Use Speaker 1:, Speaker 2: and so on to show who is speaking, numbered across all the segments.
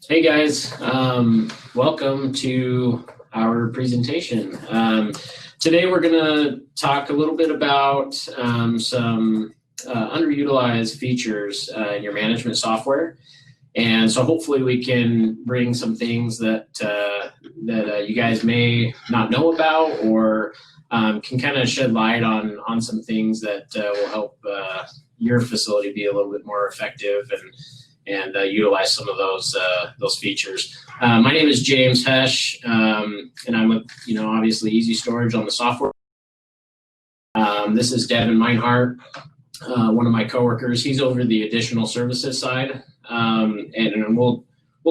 Speaker 1: Hey guys, welcome to our presentation. Today we're going to talk a little bit about some underutilized features in your management software. And so hopefully we can bring some things that you guys may not know about, or can kind of shed light on some things that will help your facility be a little bit more effective and utilize some of those features. My name is James Hesch, and I'm with, obviously Easy Storage on the software. This is Davin Meinhardt, one of my coworkers. He's over the additional services side, and we'll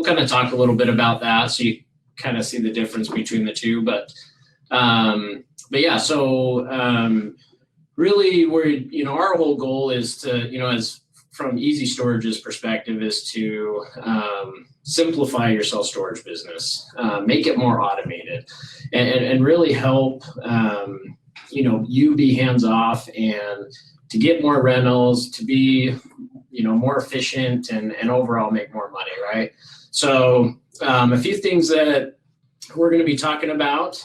Speaker 1: kind of talk a little bit about that, so you kind of see the difference between the two. But yeah, so really, we're our whole goal is to as from Easy Storage's perspective is to simplify your self-storage business, make it more automated, and really help you be hands-off and to get more rentals, to be more efficient and overall make more money, right? So a few things that we're going to be talking about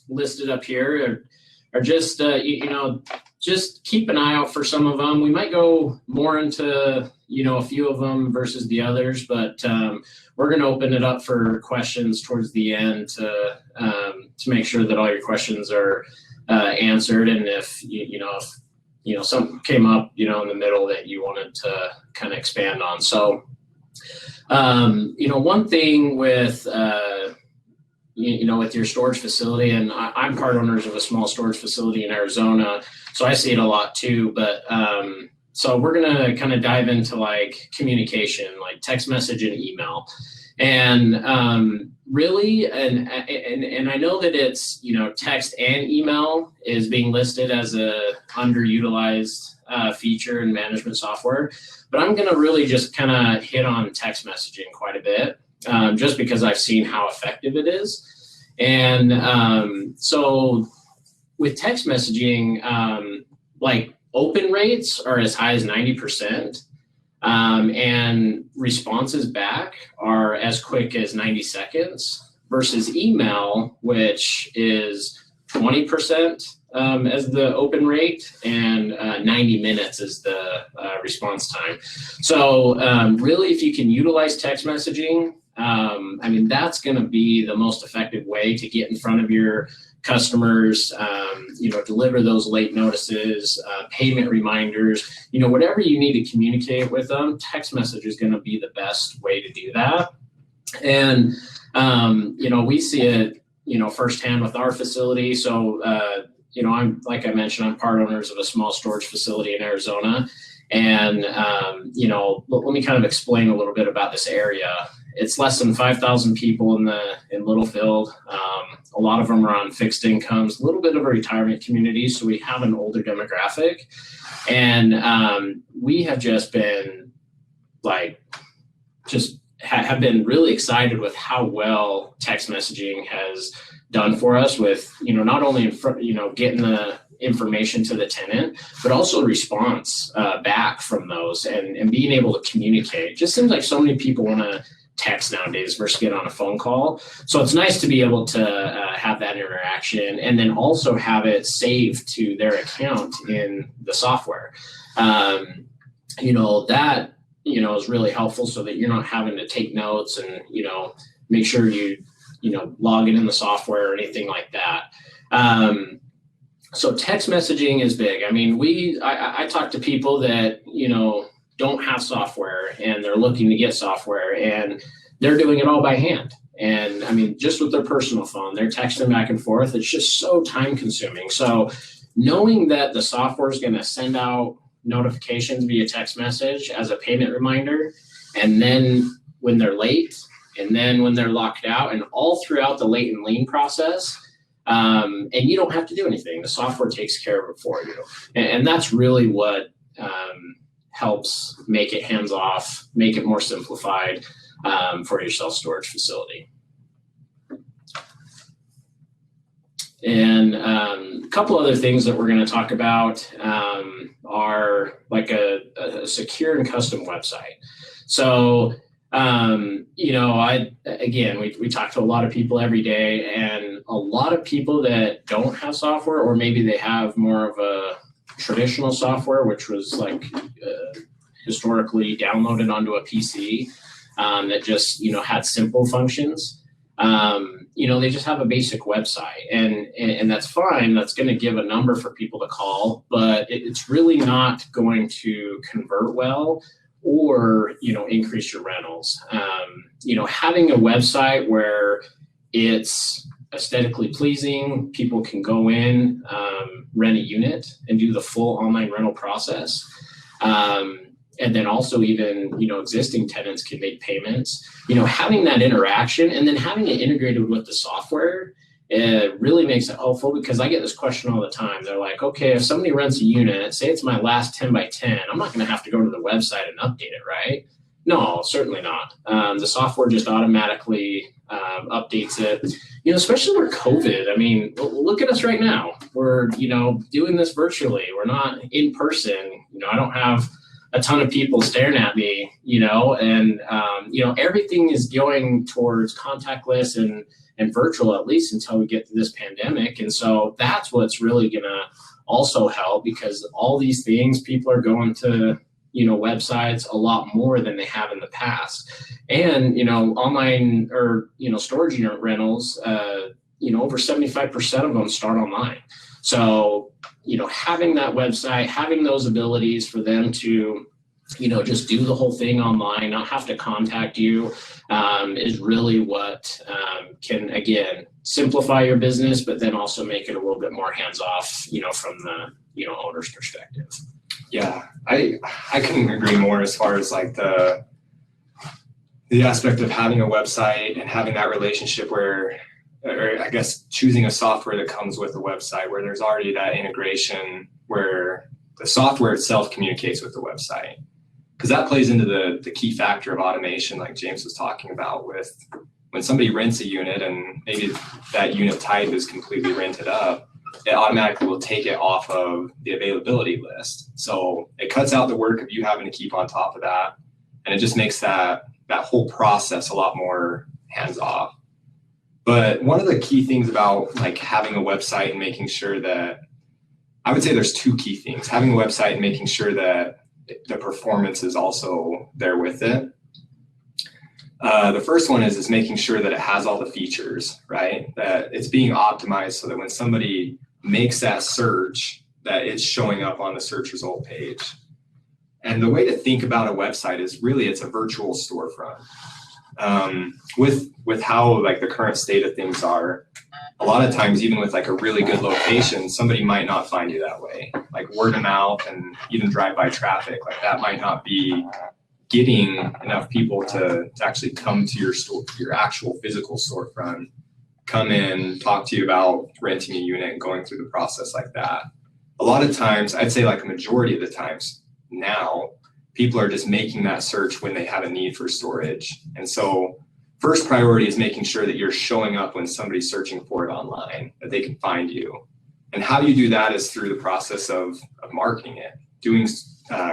Speaker 1: listed up here are just just keep an eye out for some of them. We might go more into, a few of them versus the others, but we're going to open it up for questions towards the end to make sure that all your questions are answered. And if, if something came up, in the middle that you wanted to kind of expand on. So, one thing with, with your storage facility, and I'm part owners of a small storage facility in Arizona, so I see it a lot too. But so we're gonna kind of dive into like communication, like text message and email, and really, and I know that it's text and email is being listed as a underutilized feature in management software, but I'm gonna really just kind of hit on text messaging quite a bit. Just because I've seen how effective it is. And so with text messaging, like open rates are as high as 90%, and responses back are as quick as 90 seconds versus email, which is 20% as the open rate, and 90 minutes is the response time. So really, if you can utilize text messaging, that's going to be the most effective way to get in front of your customers, deliver those late notices, payment reminders, whatever you need to communicate with them, text message is going to be the best way to do that. And, we see it, firsthand with our facility. So, like I mentioned, I'm part owners of a small storage facility in Arizona. And, let me kind of explain a little bit about this area. It's less than 5,000 people in Littlefield. A lot of them are on fixed incomes, a little bit of a retirement community. So we have an older demographic, and we have just been have been really excited with how well text messaging has done for us with, not only getting the information to the tenant, but also response back from those and being able to communicate. It just seems like so many people want to text nowadays versus get on a phone call. So it's nice to be able to have that interaction and then also have it saved to their account in the software. That, is really helpful so that you're not having to take notes and, make sure you log it in the software or anything like that. So text messaging is big. I talk to people that, don't have software and they're looking to get software, and they're doing it all by hand. And just with their personal phone, they're texting back and forth. It's just so time consuming. So knowing that the software is going to send out notifications via text message as a payment reminder, and then when they're late, and then when they're locked out, and all throughout the late and lien process, and you don't have to do anything. The software takes care of it for you. And that's really what helps make it hands-off, make it more simplified for your self-storage facility. And a couple other things that we're going to talk about are like a secure and custom website. So We talk to a lot of people every day, and a lot of people that don't have software, or maybe they have more of a traditional software, which was like historically downloaded onto a PC that just, had simple functions. They just have a basic website, and that's fine. That's going to give a number for people to call, but it's really not going to convert well or, increase your rentals. Having a website where it's aesthetically pleasing, people can go in, rent a unit and do the full online rental process. And then also even, existing tenants can make payments, having that interaction and then having it integrated with the software, it really makes it helpful, because I get this question all the time. They're like, okay, if somebody rents a unit, say it's my last 10 by 10, I'm not going to have to go to the website and update it, right? No, certainly not. The software just automatically updates it, especially with COVID. I mean, look at us right now. We're, doing this virtually. We're not in person. I don't have a ton of people staring at me, and everything is going towards contactless and virtual, at least until we get to this pandemic. And so that's what's really gonna also help, because all these things, people are going to, websites a lot more than they have in the past. And, online or, storage unit rentals, over 75% of them start online. So, having that website, having those abilities for them to, just do the whole thing online, not have to contact you, is really what can, again, simplify your business, but then also make it a little bit more hands-off, from the, owner's perspective.
Speaker 2: Yeah, I couldn't agree more as far as like the aspect of having a website and having that relationship where, or I guess choosing a software that comes with a website where there's already that integration where the software itself communicates with the website. Because that plays into the key factor of automation, like James was talking about, with when somebody rents a unit and maybe that unit type is completely rented up, it automatically will take it off of the availability list. So it cuts out the work of you having to keep on top of that. And it just makes that whole process a lot more hands-off. But one of the key things about like having a website and making sure that, I would say there's two key things: having a website and making sure that the performance is also there with it. The first one is making sure that it has all the features, right? That it's being optimized so that when somebody makes that search, that it's showing up on the search result page. And the way to think about a website is really it's a virtual storefront. With how like the current state of things are, a lot of times, even with like a really good location, somebody might not find you that way. Like word of mouth and even drive-by traffic, like that might not be getting enough people to actually come to your store, your actual physical storefront, come in, talk to you about renting a unit and going through the process like that. A lot of times, I'd say like a majority of the times now, people are just making that search when they have a need for storage. And so first priority is making sure that you're showing up when somebody's searching for it online, that they can find you. And how you do that is through the process of marketing it, doing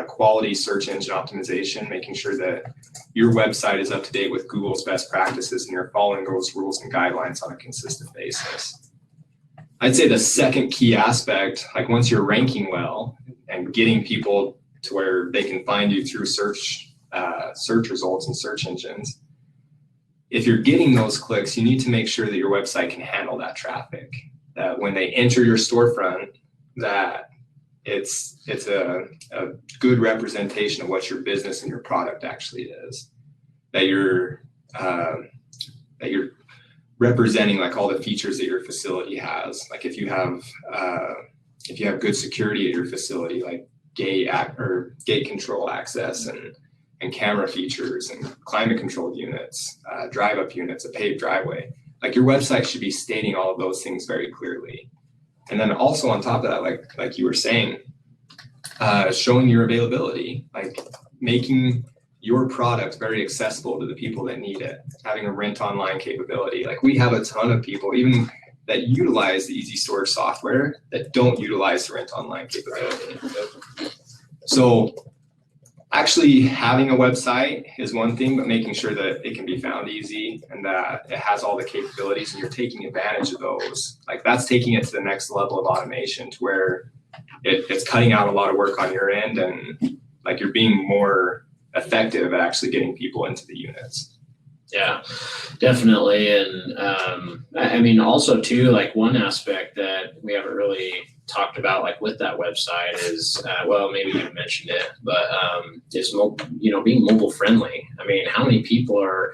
Speaker 2: quality search engine optimization, making sure that your website is up to date with Google's best practices and you're following those rules and guidelines on a consistent basis. I'd say the second key aspect, like once you're ranking well and getting people to where they can find you through search results and search engines, if you're getting those clicks, you need to make sure that your website can handle that traffic, that when they enter your storefront, that it's a good representation of what your business and your product actually is, that you're representing like all the features that your facility has. Like if you have good security at your facility, like gate control access and camera features and climate controlled units, drive up units, a paved driveway, like your website should be stating all of those things very clearly. And then also on top of that, like you were saying, showing your availability, like making your product very accessible to the people that need it, having a rent online capability. Like we have a ton of people, even that utilize the Easy Storage software, that don't utilize the rent online capability. So Actually, having a website is one thing, but making sure that it can be found easy and that it has all the capabilities and you're taking advantage of those. Like that's taking it to the next level of automation to where it's cutting out a lot of work on your end and like you're being more effective at actually getting people into the units.
Speaker 1: Yeah, definitely. And I mean, also too, like one aspect that we haven't really talked about, like with that website is, well, maybe you mentioned it, but is being mobile friendly. I mean, how many people are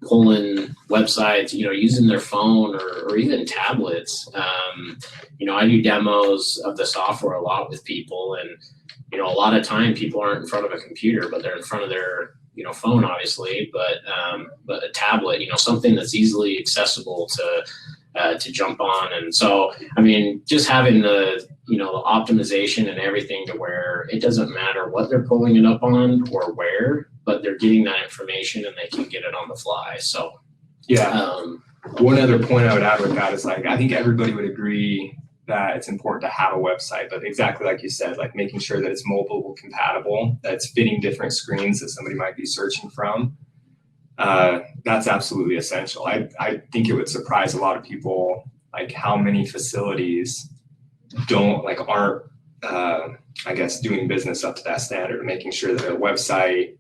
Speaker 1: pulling websites, using their phone or even tablets? I do demos of the software a lot with people, and a lot of time people aren't in front of a computer, but they're in front of their phone, obviously, but a tablet, something that's easily accessible to jump on. And so, I mean, just having the optimization and everything to where it doesn't matter what they're pulling it up on or where, but they're getting that information and they can get it on the fly. So,
Speaker 2: yeah. One other point I would add with that is like, I think everybody would agree that it's important to have a website, but exactly like you said, like making sure that it's mobile compatible, that it's fitting different screens that somebody might be searching from. That's absolutely essential. I think it would surprise a lot of people, like how many facilities aren't, I guess, doing business up to that standard, making sure that a website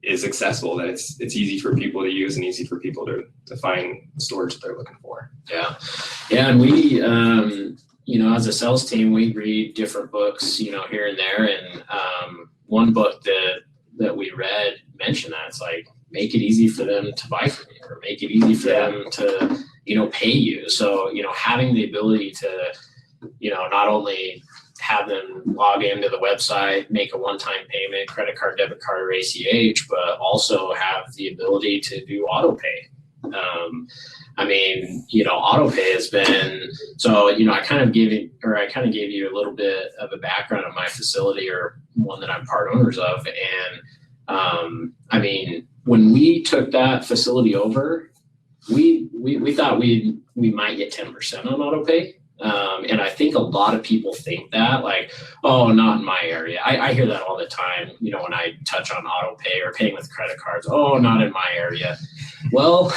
Speaker 2: is accessible, that it's easy for people to use and easy for people to find storage that they're looking for.
Speaker 1: Yeah. And we, as a sales team, we read different books, here and there. And one book that we read mentioned that it's like, make it easy for them to buy from you or make it easy for them to, pay you. So, having the ability to, not only have them log into the website, make a one-time payment, credit card, debit card, or ACH, but also have the ability to do Autopay. I mean, Autopay has been, so, I kind of gave you a little bit of a background of my facility, or one that I'm part owners of. And I mean, when we took that facility over, we thought we might get 10% on Autopay. And I think a lot of people think that, like, oh, not in my area. I hear that all the time, when I touch on Autopay or paying with credit cards. Oh, not in my area. Well,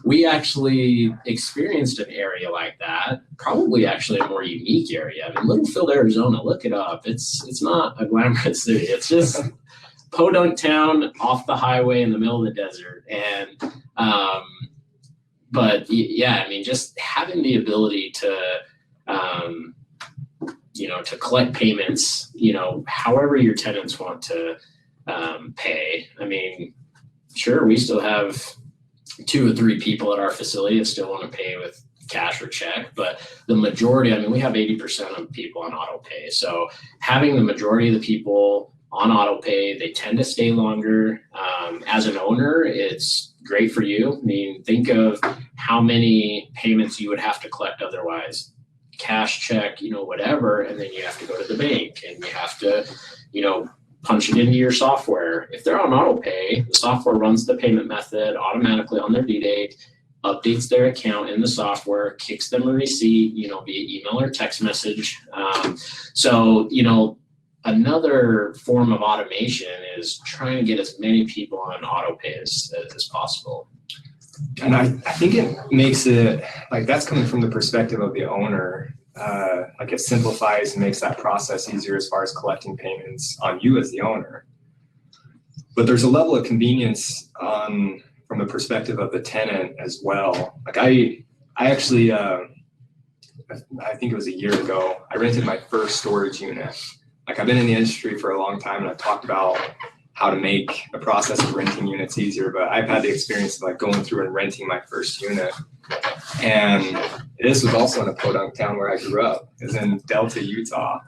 Speaker 1: we actually experienced an area like that, probably actually a more unique area. I mean, Littlefield, Arizona, look it up. It's not a glamorous city. It's just podunk town off the highway in the middle of the desert. And but yeah, I mean, just having the ability to, to collect payments, however your tenants want to pay. I mean, sure, we still have 2 or 3 people at our facility that still want to pay with cash or check, but the majority, I mean, we have 80% of people on Autopay. So having the majority of the people on Autopay, they tend to stay longer. As an owner, it's great for you. I mean, think of how many payments you would have to collect otherwise. Cash, check, whatever, and then you have to go to the bank and you have to, punch it into your software. If they're on Autopay, the software runs the payment method automatically on their due date, updates their account in the software, kicks them a receipt, via email or text message. So, another form of automation is trying to get as many people on Autopay as possible.
Speaker 2: And I think it makes it, like, that's coming from the perspective of the owner. Like, it simplifies and makes that process easier as far as collecting payments on you as the owner. But there's a level of convenience from the perspective of the tenant as well. Like, I actually, I think it was a year ago, I rented my first storage unit. Like, I've been in the industry for a long time, and I've talked about how to make the process of renting units easier, but I've had the experience of like going through and renting my first unit. And this was also in a podunk town where I grew up. It was in Delta, Utah,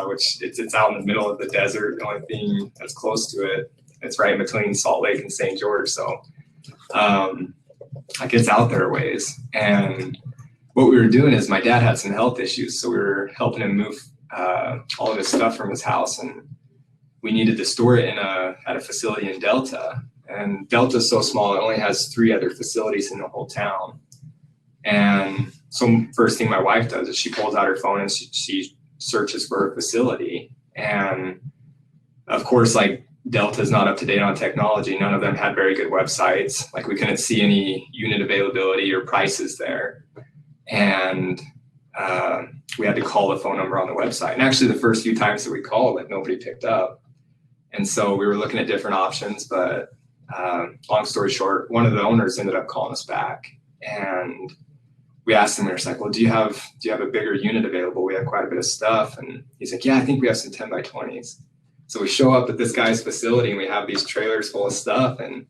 Speaker 2: which it's out in the middle of the desert. The only thing that's close to it, it's right in between Salt Lake and St. George. So like, it's out there a ways. And what we were doing is my dad had some health issues, so we were helping him move all of his stuff from his house, and we needed to store it at a facility in Delta. And Delta's so small, it only has 3 other facilities in the whole town. And so first thing my wife does is she pulls out her phone and she searches for her facility. And Of course, like Delta's not up to date on technology. None of them had very good websites. Like we couldn't see any unit availability or prices there. And we had to call the phone number on the website. And actually the first few times that we called, like nobody picked up. And so we were looking at different options, but long story short, one of the owners ended up calling us back, and we asked him, we were just like, well, do you have a bigger unit available? We have quite a bit of stuff. And he's like, yeah, I think we have some 10 by 20s. So we show up at this guy's facility and we have these trailers full of stuff. And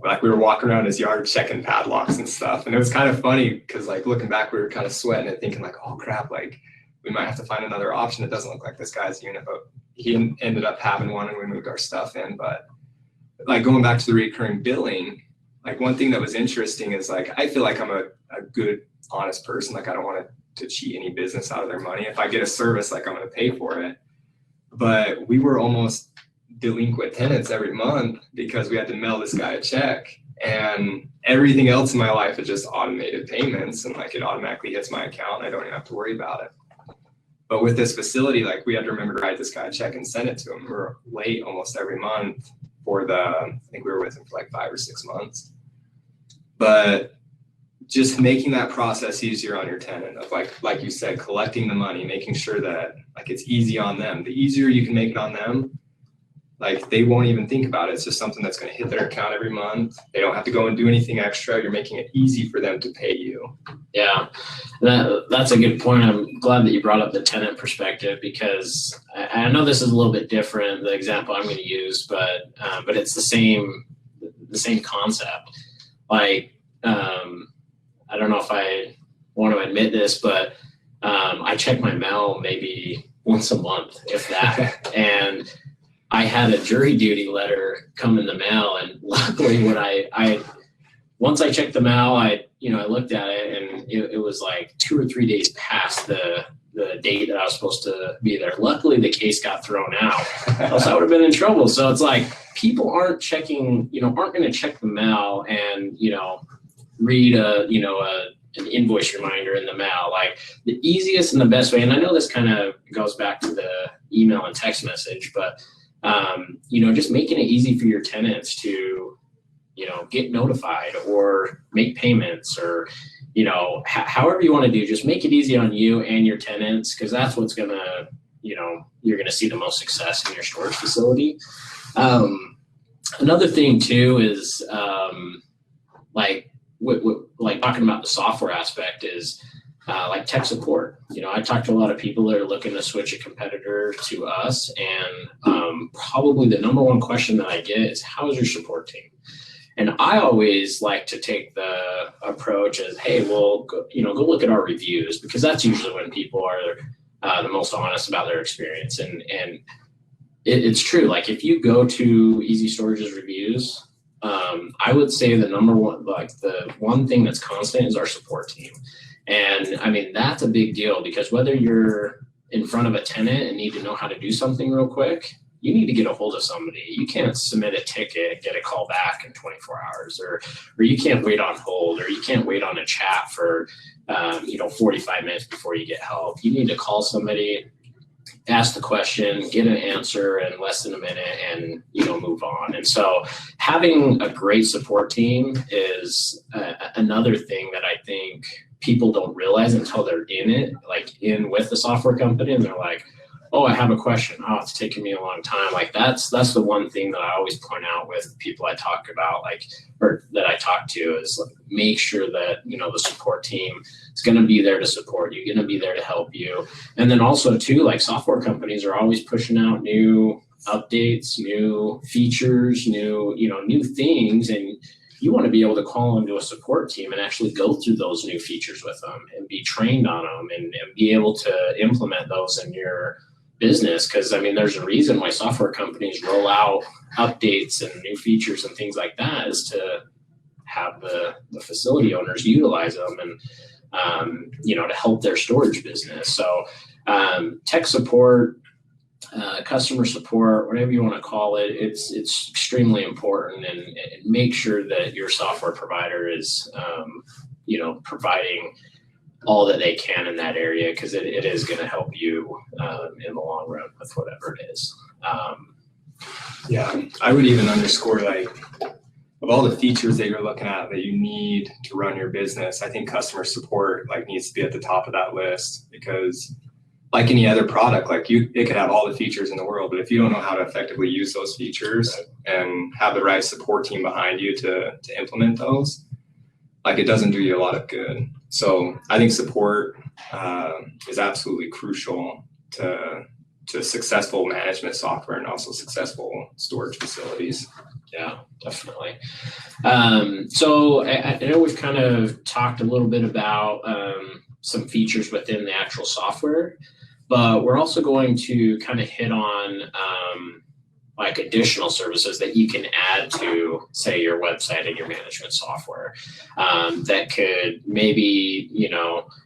Speaker 2: like we were walking around his yard checking padlocks and stuff. And it was kind of funny because like looking back, we were kind of sweating and thinking like, oh crap, like we might have to find another option. It doesn't look like this guy's unit, but he ended up having one and we moved our stuff in. But like going back to the recurring billing, like one thing that was interesting is like, I feel like I'm a good, honest person. Like I don't want to cheat any business out of their money. If I get a service, like I'm going to pay for it. But we were almost delinquent tenants every month because we had to mail this guy a check, and everything else in my life is just automated payments, and like it automatically hits my account and I don't even have to worry about it. But with this facility, like we had to remember to write this guy a check and send it to him. We were late almost every month for I think we were with him for like 5 or 6 months. But just making that process easier on your tenant of like you said, collecting the money, making sure that like it's easy on them. The easier you can make it on them, like they won't even think about it. It's just something that's going to hit their account every month. They don't have to go and do anything extra. You're making it easy for them to pay you.
Speaker 1: Yeah, that's a good point. I'm glad that you brought up the tenant perspective, because I know this is a little bit different, the example I'm going to use, but it's the same concept. Like, I don't know if I want to admit this, but I check my mail maybe once a month, if that. And I had a jury duty letter come in the mail, and luckily when once I checked the mail, I looked at it, and it was like 2 or 3 days past the date that I was supposed to be there. Luckily the case got thrown out, else I would have been in trouble. So it's like people aren't going to check the mail and read an invoice reminder in the mail. Like the easiest and the best way, and I know this kind of goes back to the email and text message, but just making it easy for your tenants to get notified or make payments, or however you want to do, just make it easy on you and your tenants, because that's what's gonna you're gonna see the most success in your storage facility. Another thing too is like talking about the software aspect is like tech support. I talk to a lot of people that are looking to switch a competitor to us, and probably the number one question that I get is, how is your support team? And I always like to take the approach as, hey, well, go look at our reviews, because that's usually when people are the most honest about their experience. And it's true. Like if you go to Easy Storage's reviews, I would say the number one, like the one thing that's constant is our support team. And I mean, that's a big deal, because whether you're in front of a tenant and need to know how to do something real quick, you need to get a hold of somebody. You can't submit a ticket, get a call back in 24 hours, or you can't wait on hold, or you can't wait on a chat for 45 minutes before you get help. You need to call somebody, ask the question, get an answer in less than a minute, and move on. And so having a great support team is another thing that I think people don't realize until they're in it, like in with the software company, and they're like, oh, I have a question. Oh, it's taking me a long time. Like that's the one thing that I always point out with people I talk about, or that I talk to, is like, make sure that, the support team is going to be there to support you, going to be there to help you. And then also too, like software companies are always pushing out new updates, new features, new things. And you want to be able to call into a support team and actually go through those new features with them and be trained on them and be able to implement those in your business. Because I mean, there's a reason why software companies roll out updates and new features and things like that, is to have the facility owners utilize them and to help their storage business. So tech support, customer support, whatever you want to call it, it's extremely important, and make sure that your software provider is providing all that they can in that area, because it is going to help you in the long run with whatever it is.
Speaker 2: Yeah, I would even underscore, like, of all the features that you're looking at that you need to run your business, I think customer support like needs to be at the top of that list, because like any other product, like it could have all the features in the world, but if you don't know how to effectively use those features and have the right support team behind you to implement those, like, it doesn't do you a lot of good. So I think support is absolutely crucial to successful management software and also successful storage facilities.
Speaker 1: Yeah, definitely. So I know we've kind of talked a little bit about some features within the actual software, but we're also going to kind of hit on like additional services that you can add to, say, your website and your management software that could maybe,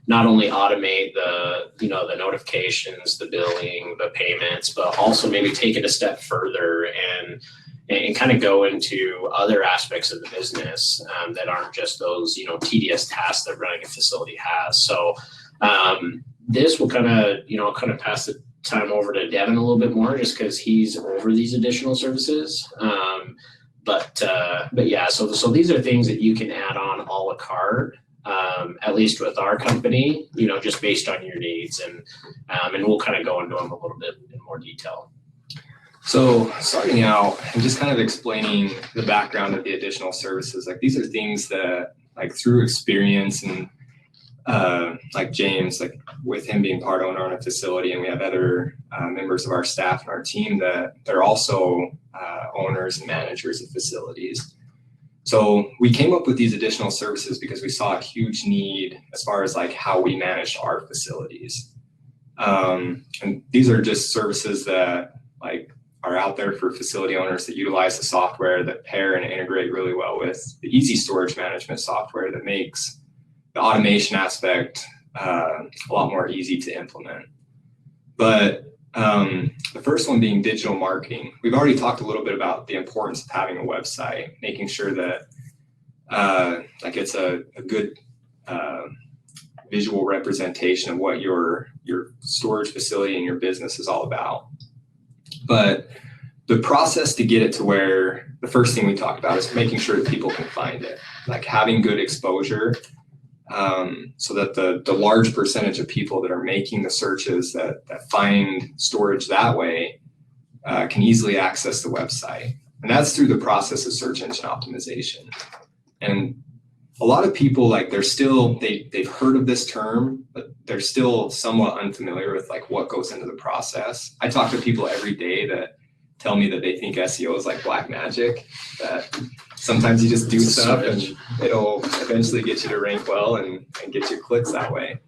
Speaker 1: not only automate the notifications, the billing, the payments, but also maybe take it a step further and kind of go into other aspects of the business that aren't just those, tedious tasks that running a facility has. So this will kind of pass the time over to Davin a little bit more, just because he's over these additional services. But yeah, so these are things that you can add on a la carte, at least with our company, just based on your needs, and we'll kind of go into them a little bit in more detail.
Speaker 2: So starting out and just kind of explaining the background of the additional services, like, these are things that, like, through experience and like James, like, with him being part owner on a facility, and we have other members of our staff and our team that they're also owners and managers of facilities. So we came up with these additional services because we saw a huge need as far as like how we managed our facilities. And these are just services that like are out there for facility owners that utilize the software, that pair and integrate really well with the easy storage management software that makes the automation aspect a lot more easy to implement. But the first one being digital marketing. We've already talked a little bit about the importance of having a website, making sure that like it's a good visual representation of what your storage facility and your business is all about. But the process to get it to where, the first thing we talked about is making sure that people can find it, like having good exposure, so that the large percentage of people that are making the searches that find storage that way can easily access the website. And that's through the process of search engine optimization. And a lot of people, like, they've heard of this term, but they're still somewhat unfamiliar with like what goes into the process. I talk to people every day that tell me that they think SEO is like black magic, that sometimes you just do stuff and it'll eventually get you to rank well and get you clicks that way.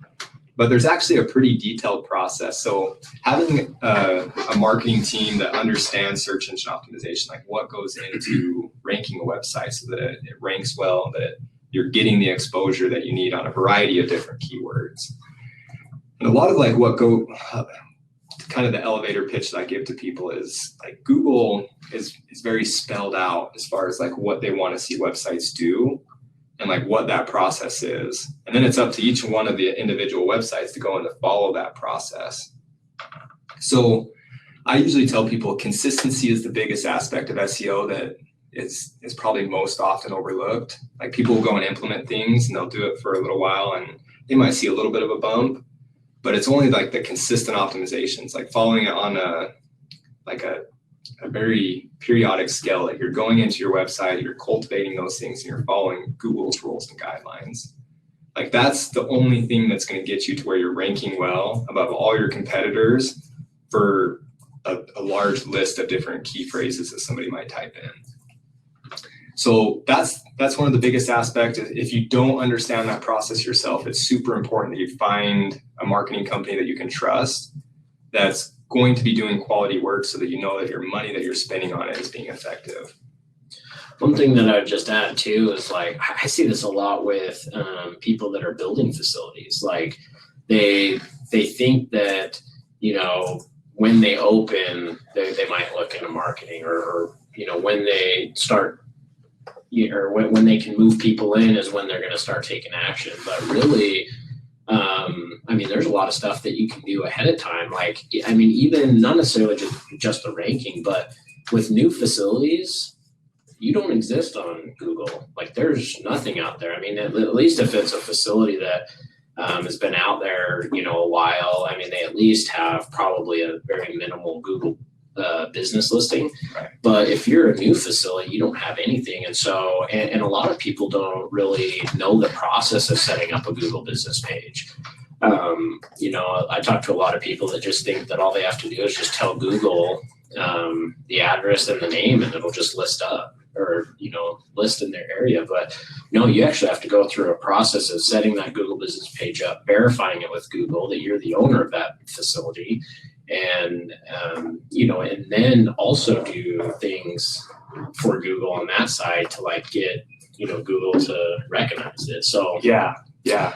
Speaker 2: But there's actually a pretty detailed process. So having a marketing team that understands search engine optimization, like what goes into ranking a website so that it ranks well, that you're getting the exposure that you need on a variety of different keywords. And a lot of like what kind of the elevator pitch that I give to people is like Google is very spelled out as far as like what they want to see websites do and like what that process is. And then it's up to each one of the individual websites to go and to follow that process. So I usually tell people consistency is the biggest aspect of SEO that is probably most often overlooked. Like, people will go and implement things and they'll do it for a little while and they might see a little bit of a bump, but it's only like the consistent optimizations, like following it on a very periodic scale. Like, you're going into your website, you're cultivating those things, and you're following Google's rules and guidelines. Like, that's the only thing that's going to get you to where you're ranking well above all your competitors for a large list of different key phrases that somebody might type in. So that's one of the biggest aspects. If you don't understand that process yourself, it's super important that you find a marketing company that you can trust that's going to be doing quality work so that you know that your money that you're spending on it is being effective.
Speaker 1: One thing that I'd just add too is, like, I see this a lot with people that are building facilities. Like, they think that, when they open, they might look into marketing, or when they start, or when they can move people in is when they're going to start taking action. But really, I mean, there's a lot of stuff that you can do ahead of time. Like, I mean, even not necessarily just the ranking, but with new facilities, you don't exist on Google. Like, there's nothing out there. I mean, at least if it's a facility that has been out there, you know, a while, I mean, they at least have probably a very minimal Google business listing.
Speaker 2: Right.
Speaker 1: But if you're a new facility, you don't have anything. And so, and a lot of people don't really know the process of setting up a Google business page. You know, I talk to a lot of people that just think that all they have to do is just tell Google the address and the name, and it'll just list up, or, you know, list in their area. But no, you actually have to go through a process of setting that Google business page up, verifying it with Google that you're the owner of that facility, and you know, and then also do things for Google on that side to like get, you know, Google to recognize it. So
Speaker 2: Yeah.
Speaker 1: I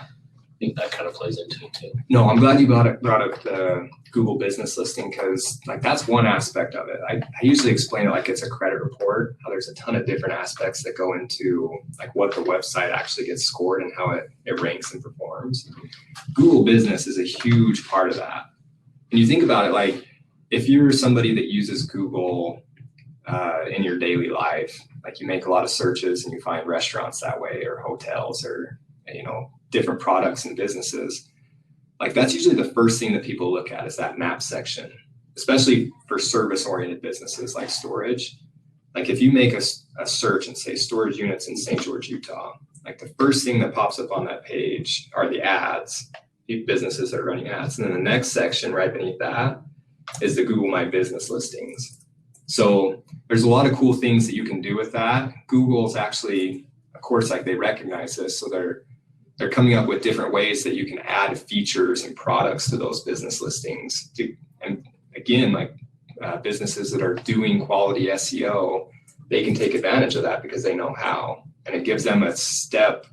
Speaker 1: think that kind of plays into it too.
Speaker 2: No, I'm glad you brought up the Google business listing, because like that's one aspect of it. I usually explain it like it's a credit report, how there's a ton of different aspects that go into like what the website actually gets scored and how it ranks and performs. Google business is a huge part of that. And you think about it, like if you're somebody that uses Google in your daily life, like you make a lot of searches and you find restaurants that way, or hotels, or, you know, different products and businesses, like that's usually the first thing that people look at is that map section, especially for service oriented businesses like storage. Like if you make a search and say storage units in St. George, Utah, like the first thing that pops up on that page are the ads, the businesses that are running ads. And then the next section right beneath that is the Google My Business listings. So there's a lot of cool things that you can do with that. Google's actually, of course, like they recognize this. So they're coming up with different ways that you can add features and products to those business listings. And again, like businesses that are doing quality SEO, they can take advantage of that because they know how. And it gives them a step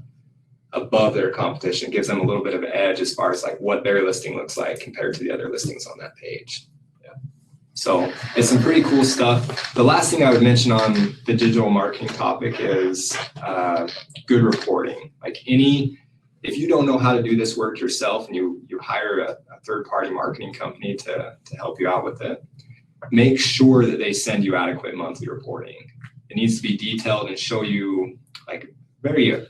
Speaker 2: above their competition. It gives them a little bit of an edge as far as like what their listing looks like compared to the other listings on that page. Yeah. So it's some pretty cool stuff. The last thing I would mention on the digital marketing topic is good reporting. Like if you don't know how to do this work yourself and you hire a third-party marketing company to help you out with it, make sure that they send you adequate monthly reporting. It needs to be detailed and show you like very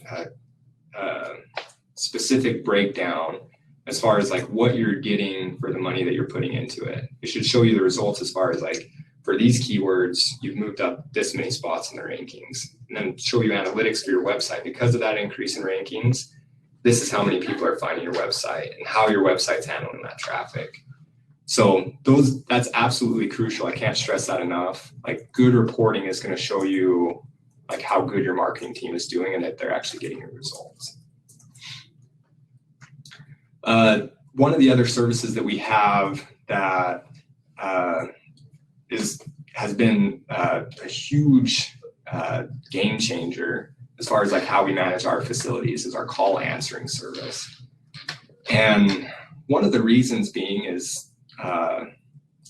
Speaker 2: specific breakdown as far as like what you're getting for the money that you're putting into it. It should show you the results as far as like, for these keywords, you've moved up this many spots in the rankings, and then show you analytics for your website. Because of that increase in rankings, this is how many people are finding your website and how your website's handling that traffic. So that's absolutely crucial. I can't stress that enough. Like good reporting is going to show you like how good your marketing team is doing and that they're actually getting your results. One of the other services that we have that has been a huge game changer as far as like how we manage our facilities is our call answering service. And one of the reasons being is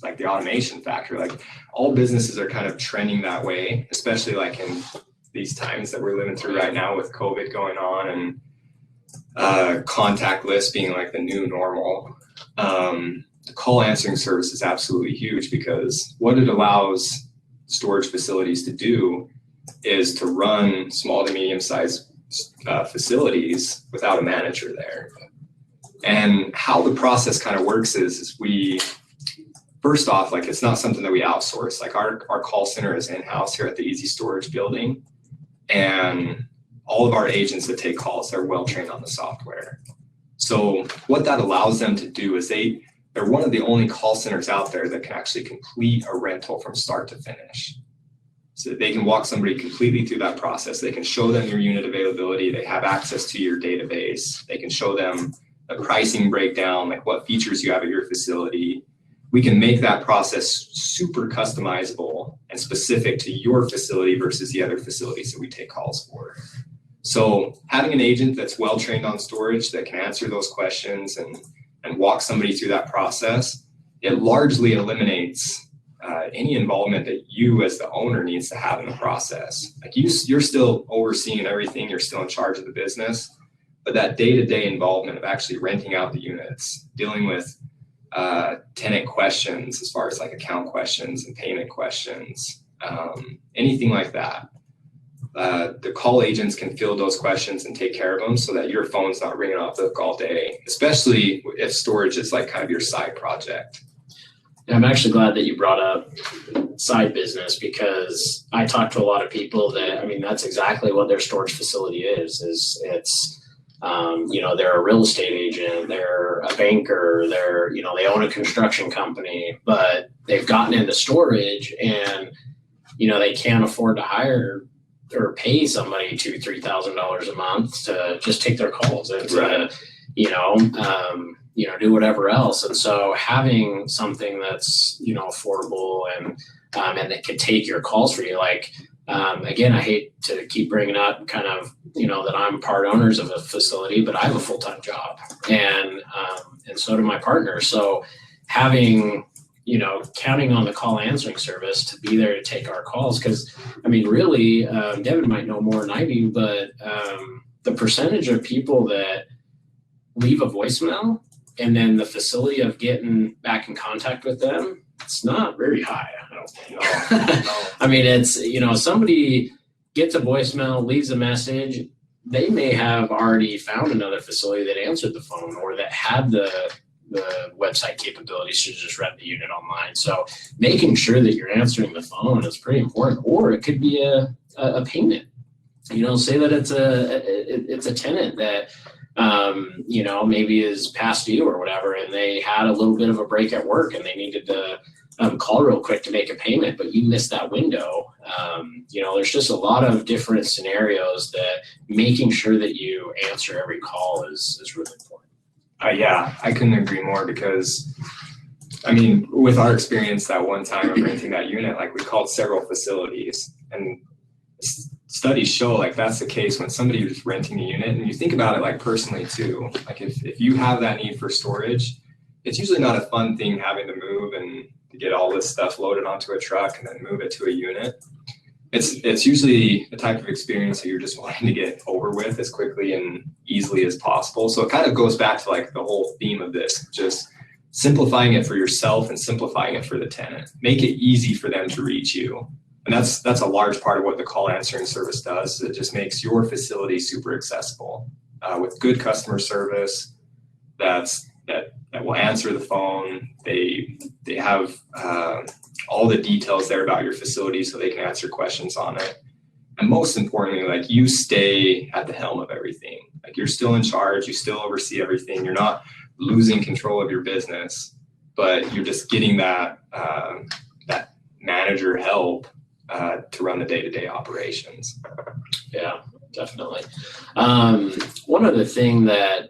Speaker 2: like the automation factor. Like all businesses are kind of trending that way, especially like in these times that we're living through right now with COVID going on and contactless being like the new normal. The call answering service is absolutely huge because what it allows storage facilities to do is to run small to medium sized facilities without a manager there. And how the process kind of works is we, first off, like it's not something that we outsource. Like our call center is in-house here at the Easy Storage building, and all of our agents that take calls, they're well trained on the software. So what that allows them to do is they're one of the only call centers out there that can actually complete a rental from start to finish. So they can walk somebody completely through that process. They can show them your unit availability. They have access to your database. They can show them the pricing breakdown, like what features you have at your facility. We can make that process super customizable and specific to your facility versus the other facilities that we take calls for. So having an agent that's well trained on storage that can answer those questions and walk somebody through that process, it largely eliminates any involvement that you as the owner needs to have in the process. Like you're still overseeing everything, you're still in charge of the business, But that day-to-day involvement of actually renting out the units, dealing with tenant questions as far as like account questions and payment questions, anything like that. The call agents can field those questions and take care of them so that your phone's not ringing off the hook all day, especially if storage is like kind of your side project.
Speaker 1: And I'm actually glad that you brought up side business, because I talk to a lot of people that, I mean, that's exactly what their storage facility is it's, they're a real estate agent, they're a banker, they own a construction company, but they've gotten into storage and, they can't afford to hire or pay somebody $2,000-$3,000 a month to just take their calls and to, do whatever else. And so having something that's, affordable and that can take your calls for you, like, again, I hate to keep bringing up kind of, that I'm part owners of a facility, but I have a full-time job and so do my partner. So having, counting on the call answering service to be there to take our calls. Cause I mean, really, Devin might know more than I do, but the percentage of people that leave a voicemail and then the facility of getting back in contact with them, it's not very high. I don't think. I mean, it's, somebody gets a voicemail, leaves a message, they may have already found another facility that answered the phone or that had the website capabilities to just rent the unit online. So making sure that you're answering the phone is pretty important. Or it could be a payment. Say that it's a tenant that maybe is past due or whatever, and they had a little bit of a break at work and they needed to call real quick to make a payment, but you missed that window. There's just a lot of different scenarios that making sure that you answer every call is really important.
Speaker 2: Yeah, I couldn't agree more, because I mean, with our experience that one time of renting that unit, like we called several facilities, and studies show like that's the case when somebody is renting a unit. And you think about it like personally too, like if you have that need for storage, it's usually not a fun thing having to move and to get all this stuff loaded onto a truck and then move it to a unit. It's usually the type of experience that you're just wanting to get over with as quickly and easily as possible. So it kind of goes back to like the whole theme of this, just simplifying it for yourself and simplifying it for the tenant. Make it easy for them to reach you. And that's a large part of what the call answering service does. It just makes your facility super accessible with good customer service that will answer the phone. They have all the details there about your facility so they can answer questions on it. And most importantly, like you stay at the helm of everything. Like you're still in charge, you still oversee everything. You're not losing control of your business, but you're just getting that manager help to run the day-to-day operations.
Speaker 1: Yeah, definitely. One other thing that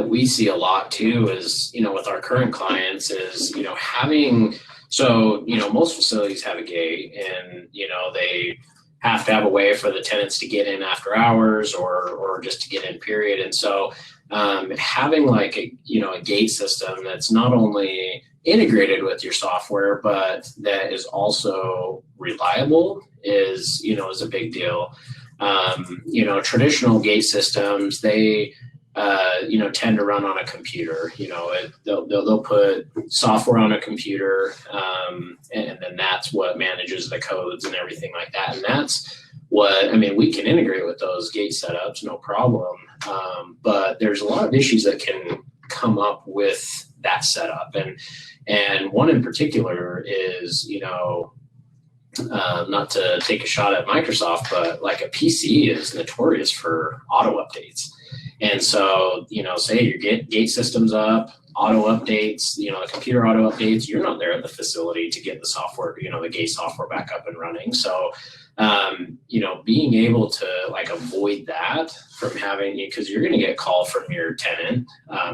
Speaker 1: we see a lot too is, with our current clients is, having, so, most facilities have a gate and, they have to have a way for the tenants to get in after hours or just to get in, period. And so having like a gate system that's not only integrated with your software, but that is also reliable is a big deal. Traditional gate systems, they tend to run on a computer. They'll put software on a computer, and then that's what manages the codes and everything like that. And that's what, we can integrate with those gate setups, no problem. But there's a lot of issues that can come up with that setup. And one in particular is, not to take a shot at Microsoft, but like a PC is notorious for auto updates. And so, say your gate system's up, auto updates, the computer auto updates, you're not there at the facility to get the software, the gate software back up and running. So, being able to like avoid that from having, because you're going to get a call from your tenant,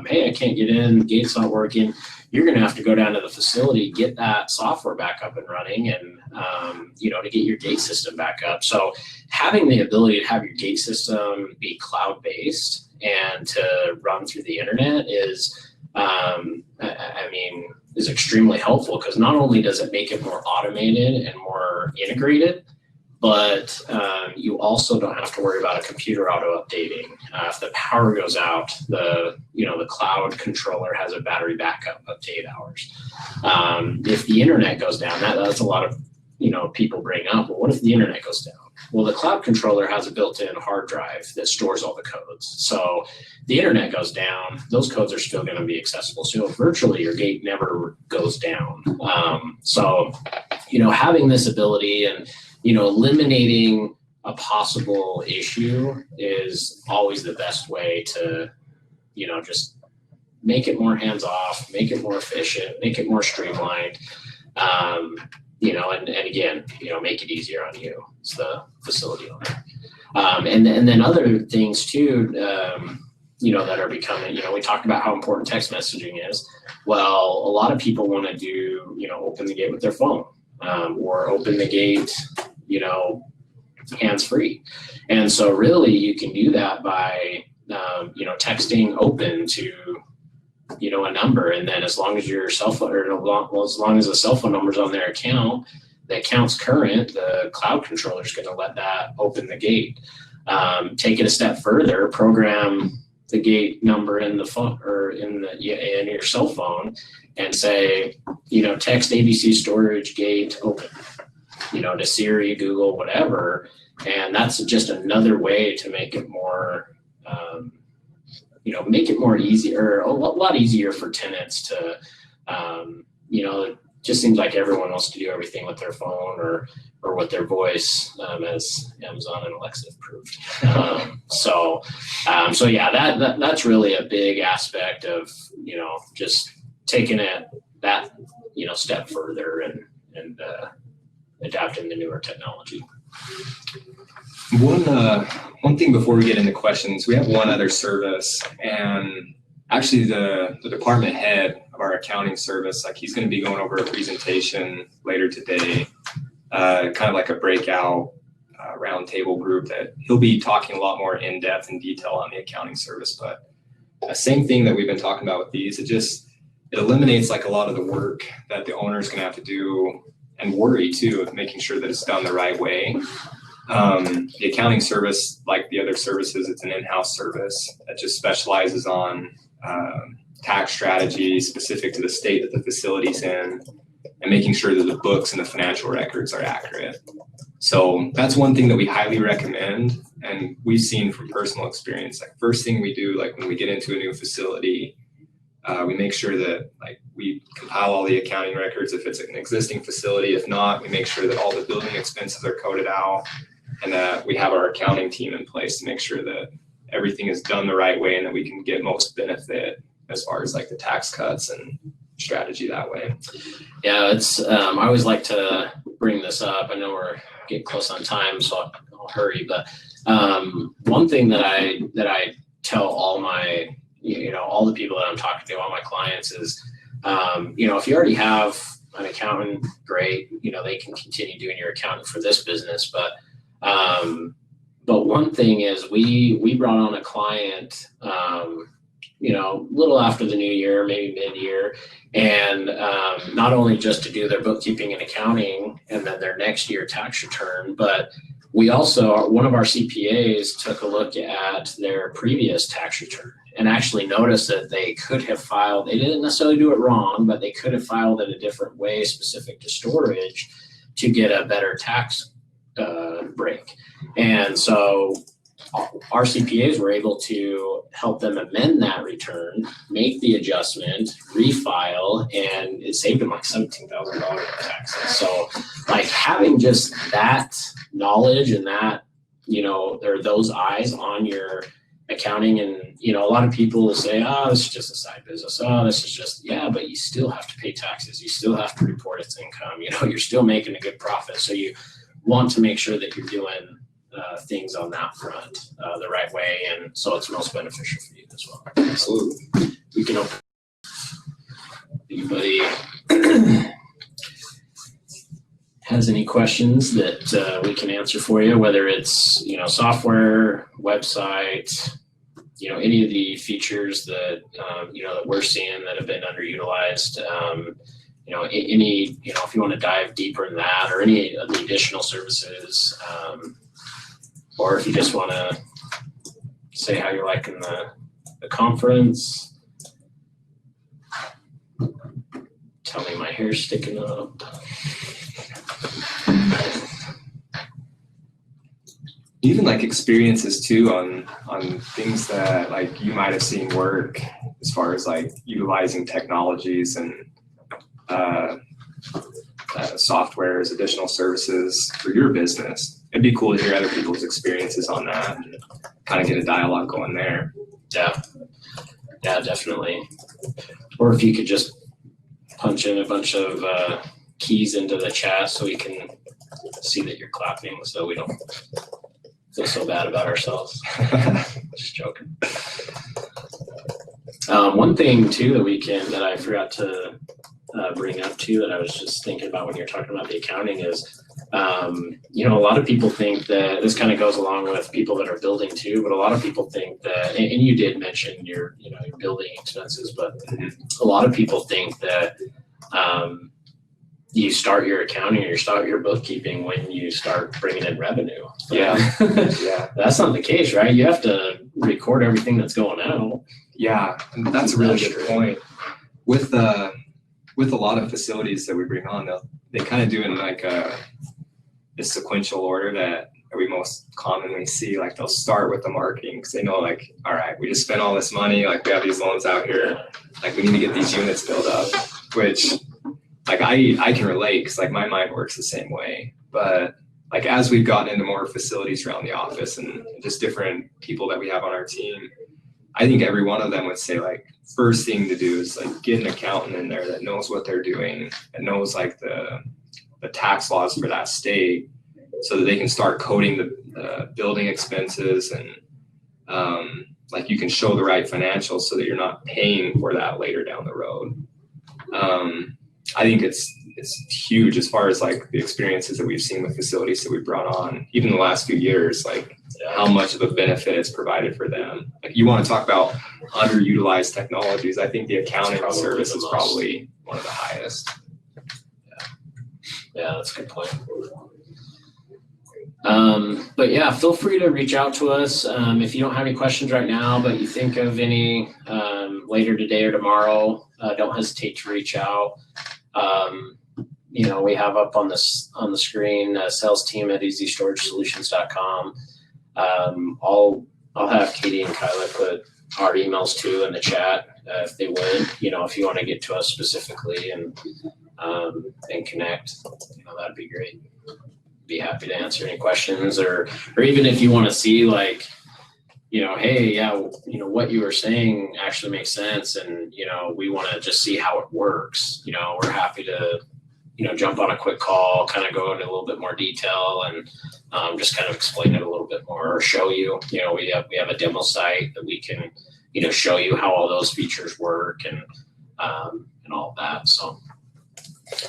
Speaker 1: hey, I can't get in, the gate's not working. You're going to have to go down to the facility, get that software back up and running and, to get your gate system back up. So having the ability to have your gate system be cloud-based and to run through the internet is extremely helpful, because not only does it make it more automated and more integrated, but you also don't have to worry about a computer auto updating. If the power goes out, the cloud controller has a battery backup up to 8 hours. If the internet goes down, that's a lot of people bring up. Well, what if the internet goes down? Well, the cloud controller has a built-in hard drive that stores all the codes. So the internet goes down, those codes are still going to be accessible. So virtually your gate never goes down. So having this ability and eliminating a possible issue is always the best way to just make it more hands-off, make it more efficient, make it more streamlined. And again, make it easier on you as the facility owner. And then other things too, that are becoming, we talked about how important text messaging is. Well, a lot of people want to do, open the gate with their phone, or open the gate, hands-free. And so really you can do that by, texting open to, a number, and then as long as your cell phone, as long as the cell phone number's on their account, the account's current, the cloud controller is going to let that open the gate. Take it a step further, program the gate number in the phone or in your cell phone, and say, text ABC storage gate open, to Siri, Google, whatever, and that's just another way to make it more. Make it more easier, a lot easier for tenants to, it just seems like everyone wants to do everything with their phone or with their voice, as Amazon and Alexa have proved. So yeah, that's really a big aspect of, just taking it that, step further and adapting the newer technology. One thing before we get into questions, we have one other service, and actually the department head of our accounting service, he's going to be going over a presentation later today, kind of like a breakout roundtable group that he'll be talking a lot more in depth and detail on the accounting service. But same thing that we've been talking about with these, it eliminates a lot of the work that the owner is going to have to do, and worry too of making sure that it's done the right way. The accounting service, like the other services, it's an in-house service that just specializes on tax strategies specific to the state that the facility's in, and making sure that the books and the financial records are accurate. So that's one thing that we highly recommend, and we've seen from personal experience. First thing we do, when we get into a new facility, we make sure that we compile all the accounting records if it's an existing facility. If not, we make sure that all the building expenses are coded out, and that we have our accounting team in place to make sure that everything is done the right way and that we can get most benefit as far as the tax cuts and strategy that way. Yeah, it's I always like to bring this up. I know we're getting close on time, so I'll hurry. But one thing that I tell all my all the people that I'm talking to, all my clients, is if you already have an accountant, great. They can continue doing your accounting for this business. But one thing is we brought on a client, little after the new year, maybe mid-year, and not only just to do their bookkeeping and accounting and then their next year tax return, but we also, one of our CPAs took a look at their previous tax return and actually noticed that they could have filed, they didn't necessarily do it wrong, but they could have filed it a different way specific to storage to get a better tax break. And so our CPAs were able to help them amend that return, make the adjustment, refile, and it saved them $17,000 in taxes. So having just that knowledge and that, or those eyes on your accounting, and a lot of people will say, this is just a side business. This is just, yeah, but you still have to pay taxes. You still have to report its income. You're still making a good profit. So you want to make sure that you're doing things on that front the right way, and so it's most beneficial for you as well. Absolutely. We can open. Anybody has any questions that we can answer for you, whether it's software, website, any of the features that that we're seeing that have been underutilized. any, if you want to dive deeper in that or any of the additional services, or if you just want to say how you're liking the conference. Tell me my hair's sticking up.
Speaker 2: Even like experiences too on things that like you might have seen work as far as like utilizing technologies and software as additional services for your business. It'd be cool to hear other people's experiences on that and kind of get a dialogue going there.
Speaker 1: Yeah, definitely. Or if you could just punch in a bunch of keys into the chat so we can see that you're clapping, so we don't feel so bad about ourselves. Just joking. One thing too that I forgot to bring up too, that I was just thinking about when you're talking about the accounting is, a lot of people think that this kind of goes along with people that are building too, but a lot of people think that, and you did mention your building expenses, but a lot of people think that you start your accounting or you start your bookkeeping when you start bringing in revenue.
Speaker 2: Yeah.
Speaker 1: Yeah. That's not the case, right? You have to record everything that's going out.
Speaker 2: Yeah, and that's a really good point. With a lot of facilities that we bring on, they kind of do it in like a sequential order that we most commonly see. Like they'll start with the marketing because they know like, all right, we just spent all this money, like we have these loans out here, like we need to get these units built up, which like I can relate because like my mind works the same way. But like as we've gotten into more facilities around the office and just different people that we have on our team, I think every one of them would say like first thing to do is like get an accountant in there that knows what they're doing and knows like the tax laws for that state, so that they can start coding the building expenses and like you can show the right financials so that you're not paying for that later down the road. I think it's huge as far as like the experiences that we've seen with facilities that we've brought on, even in the last few years, like how much of a benefit it's provided for them. Like you want to talk about underutilized technologies. I think the accounting service is probably one of the highest.
Speaker 1: Yeah, that's a good point. But yeah, feel free to reach out to us if you don't have any questions right now, but you think of any later today or tomorrow. Don't hesitate to reach out. We have up on the screen sales team at easystoragesolutions.com. I'll have Katie and Kyla put our emails too in the chat if they would. If you want to get to us specifically and connect, that'd be great. Be happy to answer any questions, or even if you want to see like, hey, yeah, what you were saying actually makes sense, and we want to just see how it works. We're happy to jump on a quick call, kind of go into a little bit more detail and just kind of explain it a little bit more, or show you. We have a demo site that we can show you how all those features work and all that. So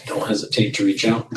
Speaker 1: don't hesitate to reach out.